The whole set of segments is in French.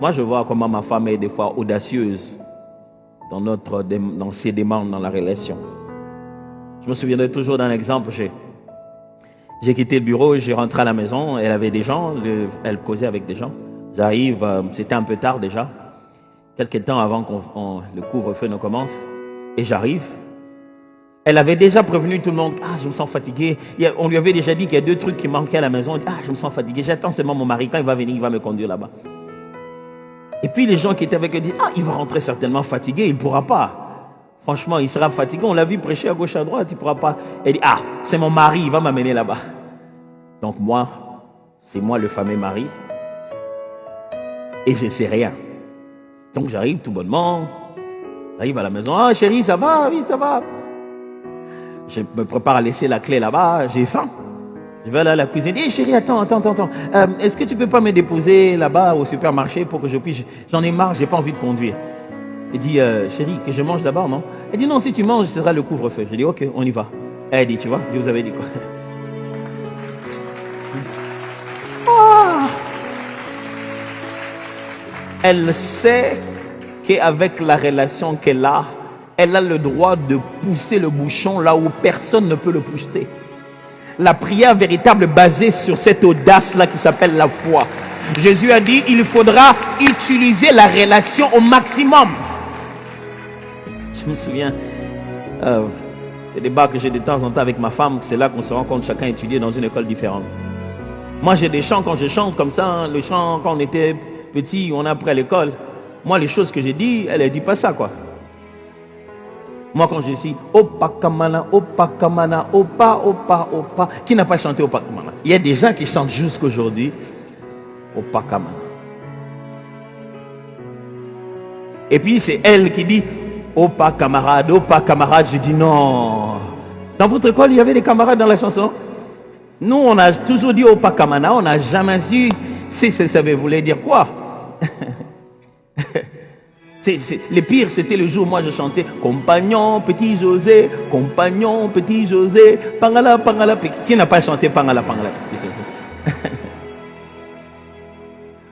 Moi, je vois comment ma femme est des fois audacieuse dans ses demandes, dans la relation. Je me souviendrai toujours d'un exemple. J'ai quitté le bureau, j'ai rentré à la maison, elle avait des gens, elle causait avec des gens. J'arrive, c'était un peu tard déjà, quelques temps avant que le couvre-feu ne commence, et j'arrive. Elle avait déjà prévenu tout le monde, je me sens fatigué. On lui avait déjà dit qu'il y a 2 trucs qui manquaient à la maison. Je me sens fatigué, j'attends seulement mon mari, quand il va venir, il va me conduire là-bas. Et puis les gens qui étaient avec eux disent, il va rentrer certainement fatigué, il ne pourra pas. Franchement, il sera fatigué, on l'a vu prêcher à gauche, à droite, il ne pourra pas. Elle dit, c'est mon mari, il va m'amener là-bas. Donc moi, c'est moi le fameux mari. Et je ne sais rien. Donc j'arrive tout bonnement. J'arrive à la maison, chérie, ça va? Oui, ça va. Je me prépare à laisser la clé là-bas, j'ai faim. Je vais aller à la cuisine. Chérie, attends. Est-ce que tu peux pas me déposer là-bas au supermarché pour que je puisse... J'en ai marre, j'ai pas envie de conduire. Il dit, chérie, que je mange d'abord, non? Elle dit, non, si tu manges, ce sera le couvre-feu. Je dis, ok, on y va. Elle dit, tu vois, je vous avais dit quoi? Elle sait qu'avec la relation qu'elle a le droit de pousser le bouchon là où personne ne peut le pousser. La prière véritable basée sur cette audace-là qui s'appelle la foi. Jésus a dit, il faudra utiliser la relation au maximum. Je me souviens, ces débats que j'ai de temps en temps avec ma femme, c'est là qu'on se rend compte chacun étudié dans une école différente. Moi, j'ai des chants quand je chante comme ça, le chant quand on était petit, on a appris à l'école. Moi, les choses que j'ai dit, elle ne dit pas ça, quoi. Moi, quand je dis Opa Kamana, Opa Kamana, Opa, Opa, Opa, qui n'a pas chanté Opa Kamana? Il y a des gens qui chantent jusqu'aujourd'hui Opa Kamana. Et puis, c'est elle qui dit Opa camarade, Opa camarade. Je dis non. Dans votre école, il y avait des camarades dans la chanson? Nous, on a toujours dit Opa Kamana, on n'a jamais su si ça voulait dire quoi. Le pire, c'était le jour où moi je chantais Compagnon, petit José, compagnon, petit José, Pangala, Pangala, qui n'a pas chanté Pangala, Pangala, petit José?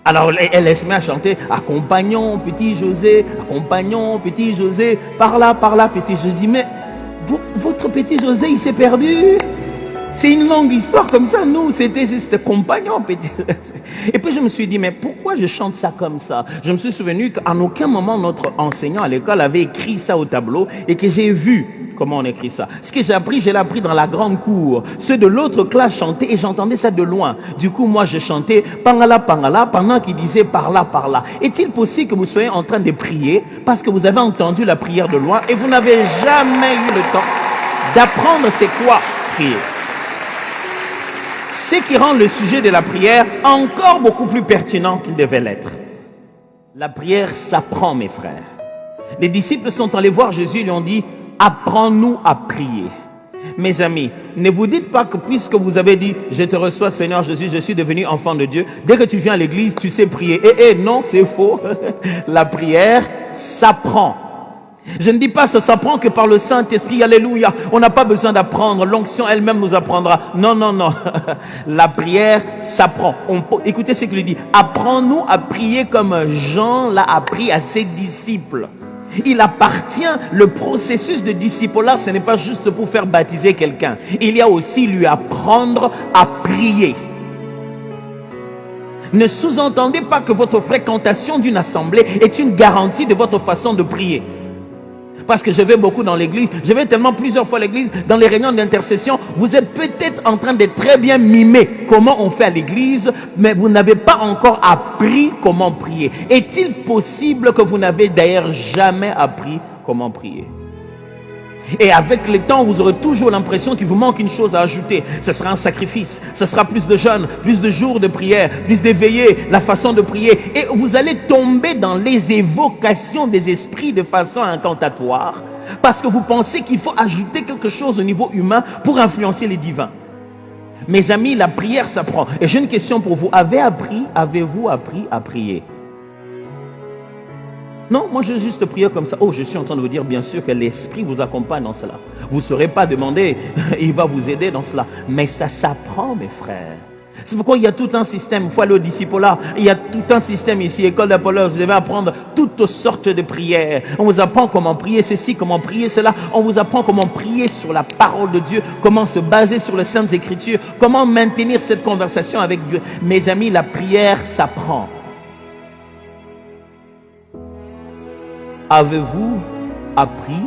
Alors elle se met à chanter Accompagnons, petit José, accompagnons, petit José, par là, petit José. Je dis, mais votre petit José, il s'est perdu. C'est une longue histoire comme ça. Nous, c'était juste compagnon. Et puis je me suis dit, mais pourquoi je chante ça comme ça? Je me suis souvenu qu'en aucun moment notre enseignant à l'école avait écrit ça au tableau et que j'ai vu comment on écrit ça. Ce que j'ai appris, je l'ai appris dans la grande cour. Ceux de l'autre classe chantaient et j'entendais ça de loin. Du coup, moi, je chantais Pangala, Pangala pendant qu'il disait par là, par là. Est-il possible que vous soyez en train de prier parce que vous avez entendu la prière de loin et vous n'avez jamais eu le temps d'apprendre c'est quoi prier? Ce qui rend le sujet de la prière encore beaucoup plus pertinent qu'il devait l'être. La prière s'apprend, mes frères. Les disciples sont allés voir Jésus et lui ont dit, apprends-nous à prier. Mes amis, ne vous dites pas que puisque vous avez dit, je te reçois Seigneur Jésus, je suis devenu enfant de Dieu, dès que tu viens à l'église, tu sais prier. Non, c'est faux. La prière s'apprend. Je ne dis pas ça s'apprend que par le Saint-Esprit, alléluia. On n'a pas besoin d'apprendre, l'onction elle-même nous apprendra. Non. La prière s'apprend. Écoutez ce qu'il dit. Apprends-nous à prier comme Jean l'a appris à ses disciples. Il appartient, le processus de disciple-là, ce n'est pas juste pour faire baptiser quelqu'un. Il y a aussi lui apprendre à prier. Ne sous-entendez pas que votre fréquentation d'une assemblée est une garantie de votre façon de prier. Parce que je vais beaucoup dans l'église, je vais tellement plusieurs fois à l'église, dans les réunions d'intercession, vous êtes peut-être en train de très bien mimer comment on fait à l'église, mais vous n'avez pas encore appris comment prier. Est-il possible que vous n'avez d'ailleurs jamais appris comment prier? Et avec le temps, vous aurez toujours l'impression qu'il vous manque une chose à ajouter. Ce sera un sacrifice, ce sera plus de jeûne, plus de jours de prière, plus d'éveillés, la façon de prier. Et vous allez tomber dans les évocations des esprits de façon incantatoire. Parce que vous pensez qu'il faut ajouter quelque chose au niveau humain pour influencer les divins. Mes amis, la prière s'apprend. Et j'ai une question pour vous. Avez-vous appris à prier? Non, moi j'ai juste prié comme ça. Je suis en train de vous dire bien sûr que l'Esprit vous accompagne dans cela. Vous ne saurez pas demander, il va vous aider dans cela. Mais ça s'apprend, mes frères. C'est pourquoi il y a tout un système. Il faut aller au discipulat. Il y a tout un système ici, école d'Apollos. Vous devez apprendre toutes sortes de prières. On vous apprend comment prier ceci, comment prier cela. On vous apprend comment prier sur la parole de Dieu, comment se baser sur les Saintes Écritures, comment maintenir cette conversation avec Dieu. Mes amis, la prière s'apprend. Avez-vous appris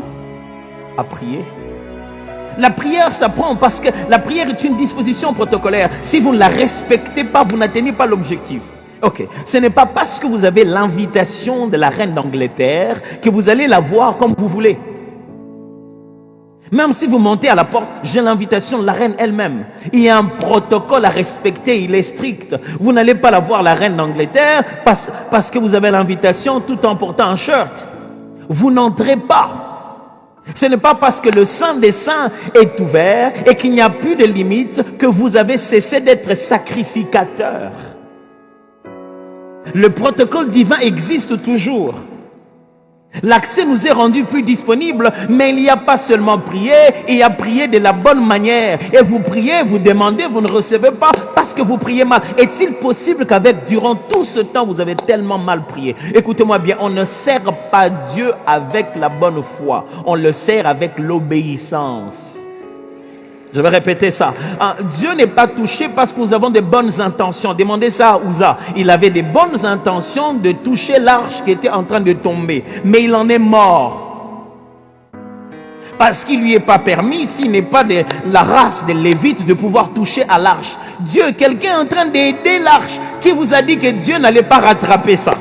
à prier? La prière s'apprend parce que la prière est une disposition protocolaire. Si vous ne la respectez pas, vous n'atteignez pas l'objectif. Ok, ce n'est pas parce que vous avez l'invitation de la reine d'Angleterre que vous allez la voir comme vous voulez. Même si vous montez à la porte, j'ai l'invitation de la reine elle-même. Il y a un protocole à respecter, il est strict. Vous n'allez pas la voir, la reine d'Angleterre, parce que vous avez l'invitation tout en portant un shirt. Vous n'entrez pas. Ce n'est pas parce que le Saint des Saints est ouvert et qu'il n'y a plus de limites que vous avez cessé d'être sacrificateur. Le protocole divin existe toujours. L'accès nous est rendu plus disponible, mais il n'y a pas seulement prier, il y a prier de la bonne manière. Et vous priez, vous demandez, vous ne recevez pas parce que vous priez mal. Est-il possible qu'avec, durant tout ce temps, vous avez tellement mal prié? Écoutez-moi bien, on ne sert pas Dieu avec la bonne foi, on le sert avec l'obéissance. Je vais répéter ça. Dieu n'est pas touché parce que nous avons de bonnes intentions. Demandez ça à Uza. Il avait des bonnes intentions de toucher l'arche qui était en train de tomber. Mais il en est mort. Parce qu'il ne lui est pas permis, s'il n'est pas de la race des Lévites, de pouvoir toucher à l'arche. Dieu, quelqu'un est en train d'aider l'arche. Qui vous a dit que Dieu n'allait pas rattraper ça?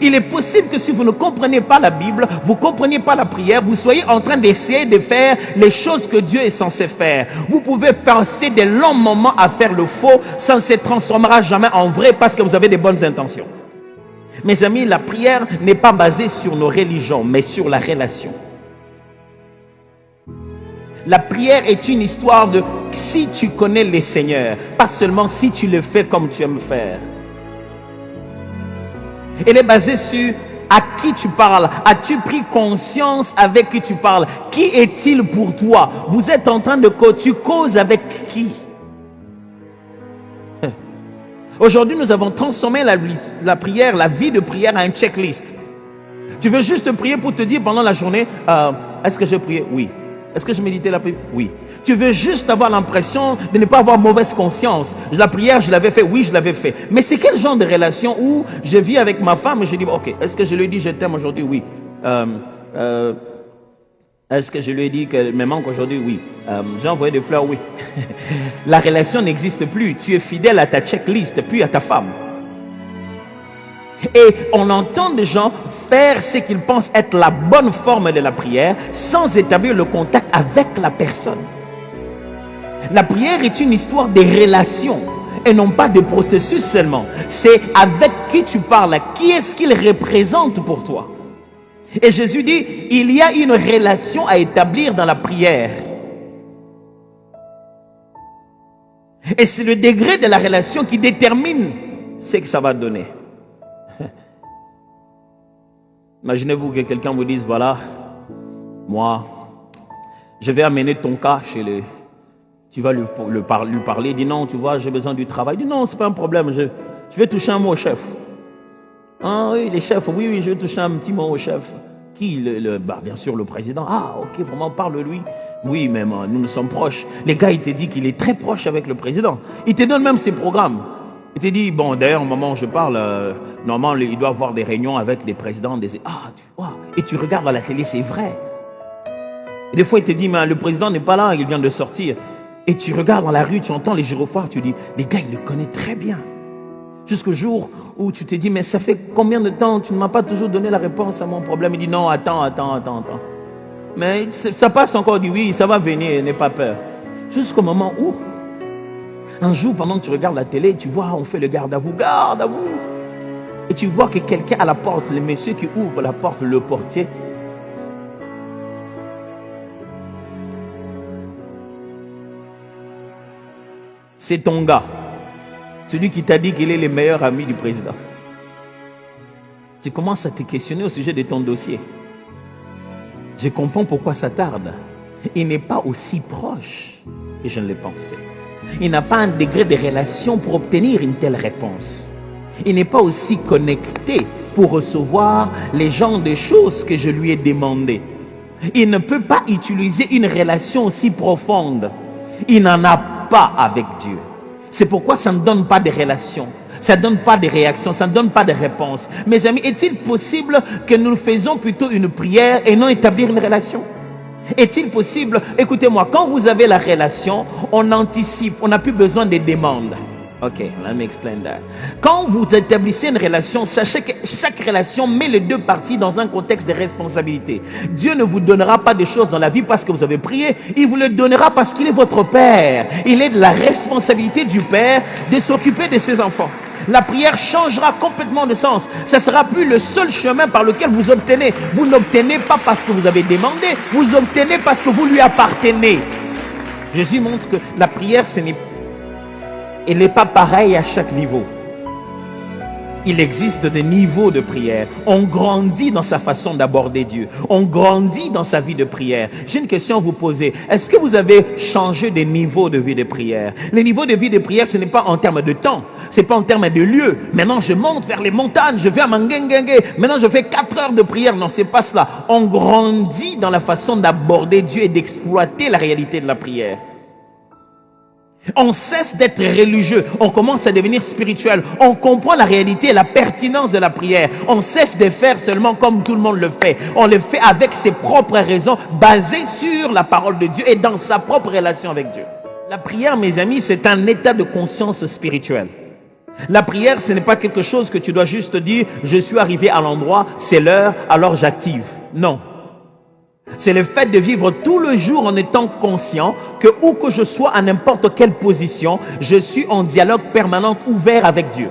Il est possible que si vous ne comprenez pas la Bible, vous ne comprenez pas la prière, vous soyez en train d'essayer de faire les choses que Dieu est censé faire. Vous pouvez passer des longs moments à faire le faux, ça ne se transformera jamais en vrai parce que vous avez des bonnes intentions. Mes amis, la prière n'est pas basée sur nos religions, mais sur la relation. La prière est une histoire de si tu connais les Seigneurs, pas seulement si tu le fais comme tu aimes faire. Elle est basée sur à qui tu parles. As-tu pris conscience avec qui tu parles? Qui est-il pour toi? Vous êtes en train de tu causes avec qui? Aujourd'hui, nous avons transformé la prière, la vie de prière en une checklist. Tu veux juste prier pour te dire pendant la journée, est-ce que j'ai prié? Oui. Est-ce que je méditais la prière? Oui. Tu veux juste avoir l'impression de ne pas avoir mauvaise conscience. La prière, je l'avais fait. Oui, je l'avais fait. Mais c'est quel genre de relation où je vis avec ma femme et je dis, ok, est-ce que je lui ai dit je t'aime aujourd'hui? Oui. Est-ce que je lui ai dit qu'elle me manque aujourd'hui? Oui. J'ai envoyé des fleurs? Oui. La relation n'existe plus. Tu es fidèle à ta checklist, puis à ta femme. Et on entend des gens faire ce qu'ils pensent être la bonne forme de la prière sans établir le contact avec la personne. La prière est une histoire de relations et non pas de processus seulement. C'est avec qui tu parles, qui est-ce qu'il représente pour toi. Et Jésus dit, il y a une relation à établir dans la prière. Et c'est le degré de la relation qui détermine ce que ça va donner. Imaginez-vous que quelqu'un vous dise, voilà, moi, je vais amener ton cas chez le... Tu vas lui parler, il dit non, tu vois, j'ai besoin du travail. Il dit non, c'est pas un problème, je vais toucher un mot au chef. Ah oui, les chefs, oui, je vais toucher un petit mot au chef. Qui bien sûr, le président. Ah, ok, vraiment, parle-lui. Oui, mais nous sommes proches. Les gars, il te dit qu'il est très proche avec le président. Il te donne même ses programmes. Il te dit, bon, d'ailleurs, au moment où je parle, normalement, il doit avoir des réunions avec des présidents. Ah, tu vois. Et tu regardes à la télé, c'est vrai. Et des fois, il te dit, mais le président n'est pas là, il vient de sortir. Et tu regardes dans la rue, tu entends les gyrophares, tu dis, les gars, il le connaît très bien. Jusqu'au jour où tu te dis, mais ça fait combien de temps, tu ne m'as pas toujours donné la réponse à mon problème. Il dit, non, attends. Mais ça passe encore, il dit, oui, ça va venir, n'aie pas peur. Jusqu'au moment où, un jour, pendant que tu regardes la télé, tu vois, on fait le garde à vous. Et tu vois que quelqu'un à la porte, le monsieur qui ouvre la porte, le portier, c'est ton gars. Celui qui t'a dit qu'il est le meilleur ami du président. Tu commences à te questionner au sujet de ton dossier. Je comprends pourquoi ça tarde. Il n'est pas aussi proche que je ne le pensais. Il n'a pas un degré de relation pour obtenir une telle réponse. Il n'est pas aussi connecté pour recevoir les genres de choses que je lui ai demandées. Il ne peut pas utiliser une relation aussi profonde. Il n'en a pas avec Dieu. C'est pourquoi ça ne donne pas de relation. Ça ne donne pas de réaction, ça ne donne pas de réponse. Mes amis, est-il possible que nous faisons plutôt une prière et non établir une relation? Est-il possible, écoutez-moi, quand vous avez la relation, on anticipe, on n'a plus besoin des demandes. Ok, let me explain that. Quand vous établissez une relation, sachez que chaque relation met les deux parties dans un contexte de responsabilité. Dieu ne vous donnera pas des choses dans la vie parce que vous avez prié, il vous le donnera parce qu'il est votre Père. Il est de la responsabilité du Père de s'occuper de ses enfants. La prière changera complètement de sens. Ce ne sera plus le seul chemin par lequel vous obtenez. Vous n'obtenez pas parce que vous avez demandé, vous obtenez parce que vous lui appartenez. Jésus montre que la prière, elle n'est pas pareille à chaque niveau. Il existe des niveaux de prière. On grandit dans sa façon d'aborder Dieu. On grandit dans sa vie de prière. J'ai une question à vous poser. Est-ce que vous avez changé de niveau de vie de prière? Les niveaux de vie de prière, ce n'est pas en termes de temps. Ce n'est pas en termes de lieu. Maintenant, je monte vers les montagnes. Je vais à Mangengengue. Maintenant, je fais 4 heures de prière. Non, c'est pas cela. On grandit dans la façon d'aborder Dieu et d'exploiter la réalité de la prière. On cesse d'être religieux, on commence à devenir spirituel, on comprend la réalité et la pertinence de la prière. On cesse de faire seulement comme tout le monde le fait. On le fait avec ses propres raisons, basées sur la parole de Dieu et dans sa propre relation avec Dieu. La prière, mes amis, c'est un état de conscience spirituelle. La prière, ce n'est pas quelque chose que tu dois juste dire, je suis arrivé à l'endroit, c'est l'heure, alors j'active. Non. C'est le fait de vivre tout le jour en étant conscient que où que je sois à n'importe quelle position, je suis en dialogue permanent ouvert avec Dieu.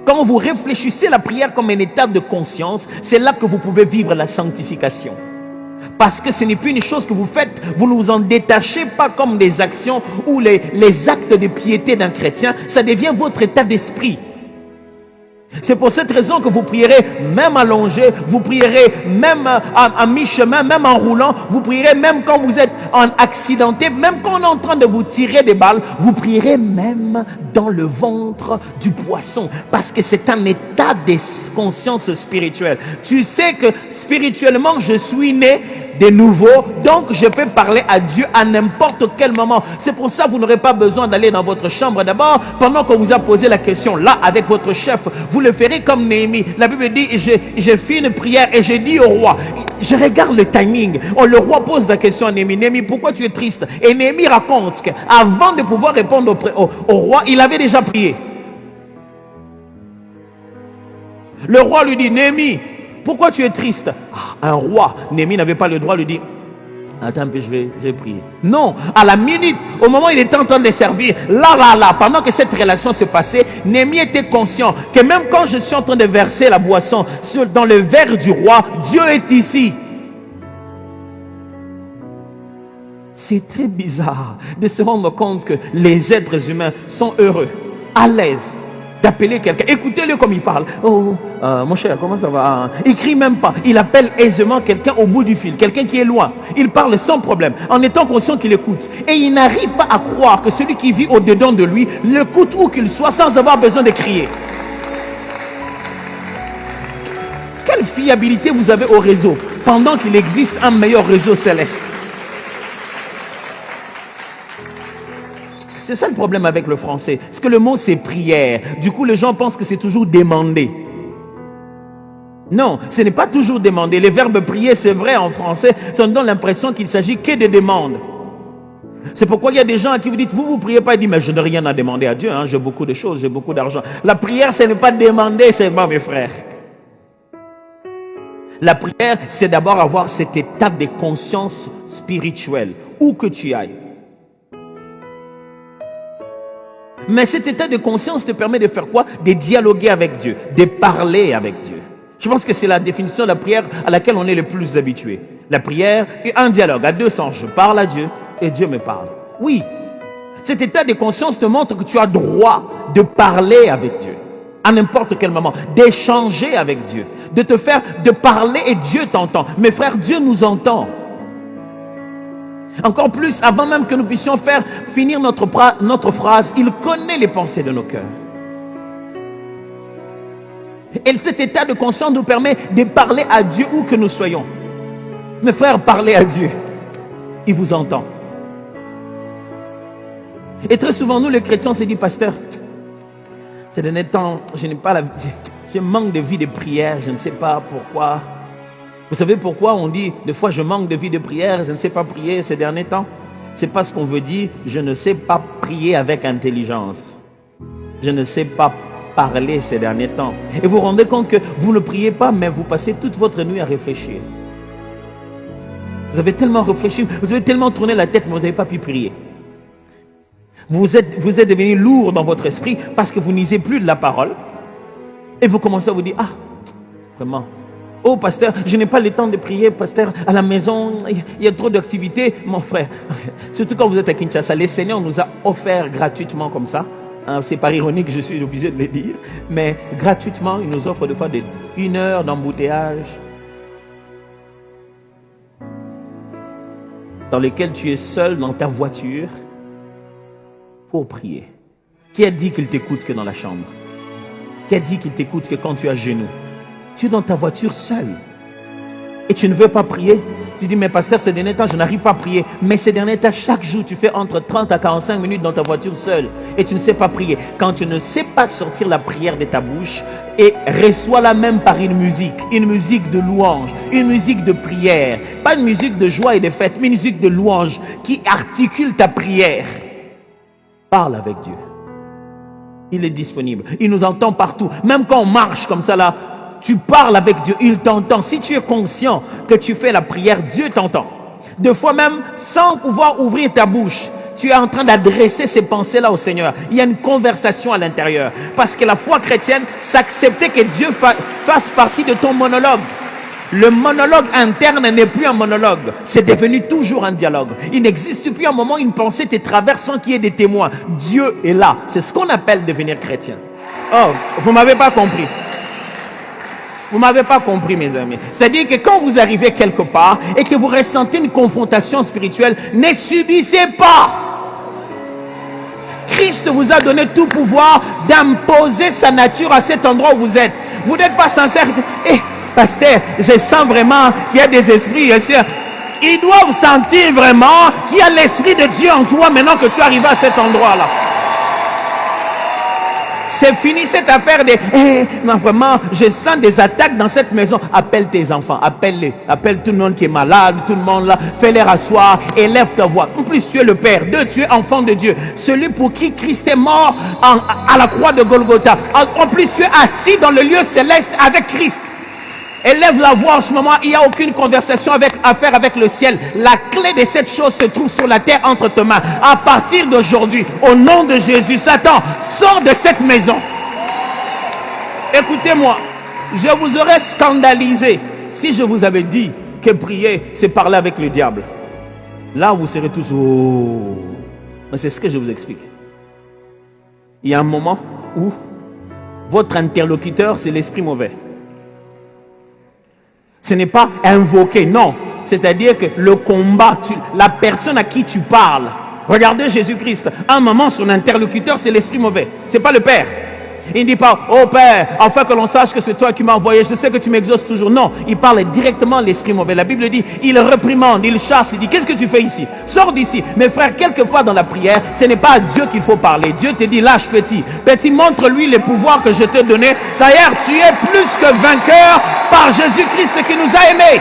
Quand vous réfléchissez la prière comme un état de conscience, c'est là que vous pouvez vivre la sanctification. Parce que ce n'est plus une chose que vous faites, vous ne vous en détachez pas comme des actions ou les actes de piété d'un chrétien, ça devient votre état d'esprit. C'est pour cette raison que vous prierez même allongé, vous prierez même à mi-chemin, même en roulant, vous prierez même quand vous êtes en accidenté, même quand on est en train de vous tirer des balles, vous prierez même dans le ventre du poisson, parce que c'est un état de conscience spirituelle. Tu sais que spirituellement, je suis né de nouveau, donc je peux parler à Dieu à n'importe quel moment. C'est pour ça que vous n'aurez pas besoin d'aller dans votre chambre d'abord, pendant qu'on vous a posé la question là avec votre chef, vous le ferez comme Néhémie. La Bible dit, j'ai fait une prière et j'ai dit au roi, je regarde le timing. Le roi pose la question à Néhémie, Néhémie, pourquoi tu es triste? Et Néhémie raconte qu'avant de pouvoir répondre au roi, il avait déjà prié. Le roi lui dit, Néhémie, pourquoi tu es triste? Un roi, Néhémie n'avait pas le droit de lui dire, attends un peu, je vais prier. Non, à la minute, au moment où il était en train de servir, là, pendant que cette relation se passait, Néhémie était conscient que même quand je suis en train de verser la boisson dans le verre du roi, Dieu est ici. C'est très bizarre de se rendre compte que les êtres humains sont heureux, à l'aise d'appeler quelqu'un. Écoutez-le comme il parle. Mon cher, comment ça va? Il crie même pas. Il appelle aisément quelqu'un au bout du fil, quelqu'un qui est loin. Il parle sans problème, en étant conscient qu'il écoute. Et il n'arrive pas à croire que celui qui vit au-dedans de lui l'écoute où qu'il soit sans avoir besoin de crier. Quelle fiabilité vous avez au réseau pendant qu'il existe un meilleur réseau céleste? C'est ça le problème avec le français. Parce que le mot c'est prière. Du coup, les gens pensent que c'est toujours demander. Non, ce n'est pas toujours demander. Les verbes prier, c'est vrai en français, ça nous donne l'impression qu'il s'agit que de demandes. C'est pourquoi il y a des gens à qui vous dites, vous priez pas, ils disent, mais je n'ai rien à demander à Dieu, hein, j'ai beaucoup de choses, j'ai beaucoup d'argent. La prière, ce n'est pas demander seulement, mes frères. La prière, c'est d'abord avoir cet état de conscience spirituelle, où que tu ailles. Mais cet état de conscience te permet de faire quoi? De dialoguer avec Dieu, de parler avec Dieu. Je pense que c'est la définition de la prière à laquelle on est le plus habitué. La prière est un dialogue à deux sens. Je parle à Dieu et Dieu me parle. Oui, cet état de conscience te montre que tu as droit de parler avec Dieu à n'importe quel moment, d'échanger avec Dieu, de te faire, de parler et Dieu t'entend. Mes frères, Dieu nous entend. Encore plus, avant même que nous puissions faire finir notre phrase, il connaît les pensées de nos cœurs. Et cet état de conscience nous permet de parler à Dieu où que nous soyons. Mes frères, parlez à Dieu. Il vous entend. Et très souvent, nous les chrétiens, on se dit, pasteur, ces derniers temps, je manque de vie de prière, je ne sais pas pourquoi. Vous savez pourquoi on dit, des fois, je manque de vie de prière, je ne sais pas prier ces derniers temps? C'est parce qu'on veut dire, je ne sais pas prier avec intelligence. Je ne sais pas parler ces derniers temps. Et vous vous rendez compte que vous ne priez pas, mais vous passez toute votre nuit à réfléchir. Vous avez tellement réfléchi, vous avez tellement tourné la tête, mais vous n'avez pas pu prier. Vous êtes devenu lourd dans votre esprit parce que vous n'isez plus de la parole. Et vous commencez à vous dire, ah, vraiment, oh pasteur, je n'ai pas le temps de prier, pasteur, à la maison, il y a trop d'activités. Mon frère, surtout quand vous êtes à Kinshasa, le Seigneur nous a offert gratuitement comme ça. C'est par ironie que je suis obligé de le dire, mais gratuitement, il nous offre des fois 1 heure d'embouteillage dans lequel tu es seul dans ta voiture pour prier. Qui a dit qu'il t'écoute que dans la chambre? Qui a dit qu'il t'écoute que quand tu es à genoux? Tu es dans ta voiture seul et tu ne veux pas prier. Tu dis, mais pasteur, ces derniers temps, je n'arrive pas à prier. Mais ces derniers temps, chaque jour, tu fais entre 30 à 45 minutes dans ta voiture seule et tu ne sais pas prier. Quand tu ne sais pas sortir la prière de ta bouche et reçois-la même par une musique de louange, une musique de prière, pas une musique de joie et de fête, mais une musique de louange qui articule ta prière. Parle avec Dieu. Il est disponible. Il nous entend partout. Même quand on marche comme ça là, tu parles avec Dieu, il t'entend. Si tu es conscient que tu fais la prière, Dieu t'entend. Des fois même, sans pouvoir ouvrir ta bouche, tu es en train d'adresser ces pensées-là au Seigneur. Il y a une conversation à l'intérieur. Parce que la foi chrétienne, c'est accepter que Dieu fasse partie de ton monologue. Le monologue interne n'est plus un monologue. C'est devenu toujours un dialogue. Il n'existe plus un moment où une pensée te traverse sans qu'il y ait des témoins. Dieu est là. C'est ce qu'on appelle devenir chrétien. Oh, vous ne m'avez pas compris. Vous ne m'avez pas compris, mes amis. C'est-à-dire que quand vous arrivez quelque part et que vous ressentez une confrontation spirituelle, ne subissez pas. Christ vous a donné tout pouvoir d'imposer sa nature à cet endroit où vous êtes. Vous n'êtes pas sincère. Pasteur, je sens vraiment qu'il y a des esprits. Ils doivent sentir vraiment qu'il y a l'esprit de Dieu en toi maintenant que tu arrives à cet endroit-là. C'est fini cette affaire de non, vraiment, je sens des attaques dans cette maison. Appelle tes enfants, appelle-les, appelle tout le monde qui est malade, tout le monde là, fais-les rasseoir, élève ta voix. En plus, tu es le Père, tu es enfant de Dieu, celui pour qui Christ est mort à la croix de Golgotha. En plus, tu es assis dans le lieu céleste avec Christ. Élève la voix en ce moment, il n'y a aucune conversation à faire avec le ciel. La clé de cette chose se trouve sur la terre entre tes mains. À partir d'aujourd'hui, au nom de Jésus, Satan, sors de cette maison. Écoutez-moi, je vous aurais scandalisé si je vous avais dit que prier, c'est parler avec le diable. Là, vous serez tous, oh. Mais c'est ce que je vous explique. Il y a un moment où votre interlocuteur, c'est l'esprit mauvais. Ce n'est pas invoquer, non. C'est-à-dire que le combat, la personne à qui tu parles. Regardez Jésus-Christ. À un moment, son interlocuteur, c'est l'esprit mauvais. Ce n'est pas le Père. Il ne dit pas, oh Père, afin que l'on sache que c'est toi qui m'as envoyé. Je sais que tu m'exauces toujours. Non, il parle directement à l'esprit mauvais. La Bible dit, il réprimande, il chasse. Il dit, qu'est-ce que tu fais ici? Sors d'ici. Mes frères, quelquefois dans la prière, ce n'est pas à Dieu qu'il faut parler. Dieu te dit, lâche petit. Petit, montre-lui les pouvoirs que je t'ai donnés. D'ailleurs, tu es plus que vainqueur par Jésus-Christ qui nous a aimés.